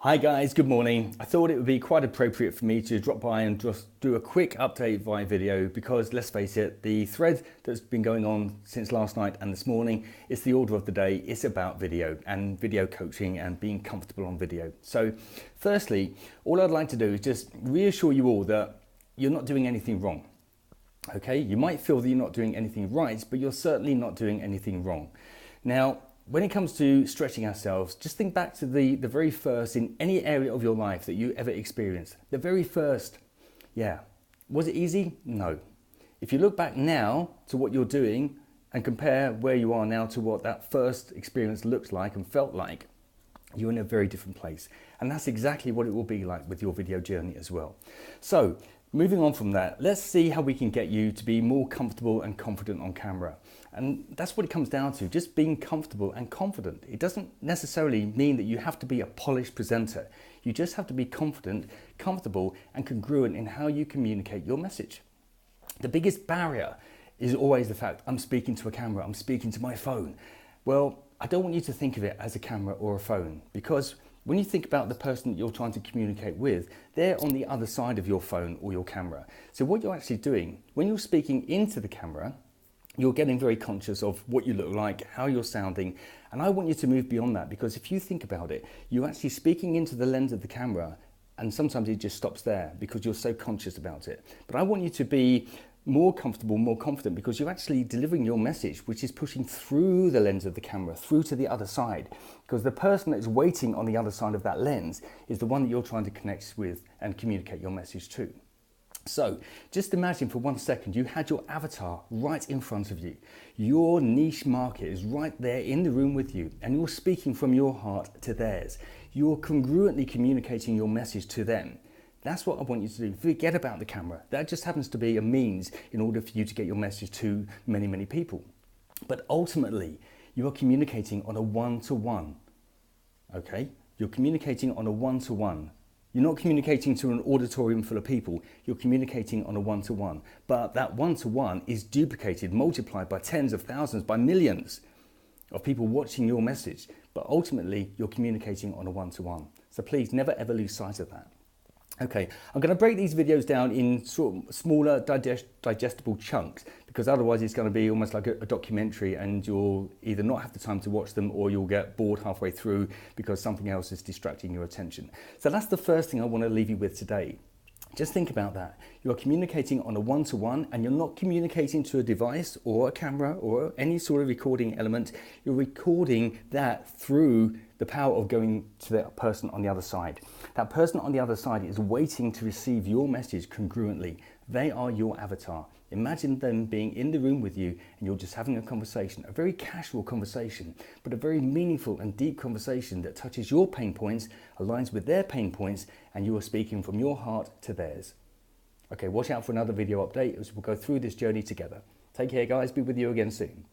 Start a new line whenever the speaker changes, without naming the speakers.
Hi guys, good morning. I thought it would be quite appropriate for me to drop by and just do a quick update via video because let's face it, the thread that's been going on since last night and this morning is the order of the day. It's about video and video coaching and being comfortable on video. So firstly, all I'd like to do is just reassure you all that you're not doing anything wrong. Okay, you might feel that you're not doing anything right, but you're certainly not doing anything wrong. Now, when it comes to stretching ourselves, just think back to the very first in any area of your life that you ever experienced. The very first. Yeah. Was it easy? No. If you look back now to what you're doing and compare where you are now to what that first experience looks like and felt like, you're in a very different place. And that's exactly what it will be like with your video journey as well. So, moving on from that, let's see how we can get you to be more comfortable and confident on camera. And that's what it comes down to, just being comfortable and confident. It doesn't necessarily mean that you have to be a polished presenter. You just have to be confident, comfortable, and congruent in how you communicate your message. The biggest barrier is always the fact I'm speaking to a camera, I'm speaking to my phone. Well, I don't want you to think of it as a camera or a phone, because when you think about the person that you're trying to communicate with, they're on the other side of your phone or your camera. So what you're actually doing, when you're speaking into the camera, you're getting very conscious of what you look like, how you're sounding, and I want you to move beyond that, because if you think about it, you're actually speaking into the lens of the camera, and sometimes it just stops there because you're so conscious about it. But I want you to be more comfortable, more confident, because you're actually delivering your message, which is pushing through the lens of the camera, through to the other side, because the person that is waiting on the other side of that lens is the one that you're trying to connect with and communicate your message to. So just imagine for 1 second you had your avatar right in front of you. Your niche market is right there in the room with you, and you're speaking from your heart to theirs. You're congruently communicating your message to them. That's what I want you to do. Forget about the camera. That just happens to be a means in order for you to get your message to many, many people. But ultimately, you are communicating on a one-to-one. Okay? You're communicating on a one-to-one. You're not communicating to an auditorium full of people. You're communicating on a one-to-one. But that one-to-one is duplicated, multiplied by tens of thousands, by millions of people watching your message. But ultimately, you're communicating on a one-to-one. So please never ever lose sight of that. Okay, I'm going to break these videos down in sort of smaller digestible chunks, because otherwise it's going to be almost like a documentary, and you'll either not have the time to watch them or you'll get bored halfway through because something else is distracting your attention. So that's the first thing I want to leave you with today. Just think about that. You're communicating on a one-to-one, and you're not communicating to a device or a camera or any sort of recording element. You're recording that through the power of going to the person on the other side. That person on the other side is waiting to receive your message congruently. They are your avatar. Imagine them being in the room with you, and you're just having a conversation, a very casual conversation, but a very meaningful and deep conversation that touches your pain points, aligns with their pain points, and you are speaking from your heart to theirs. Okay, watch out for another video update as we'll go through this journey together. Take care, guys. Be with you again soon.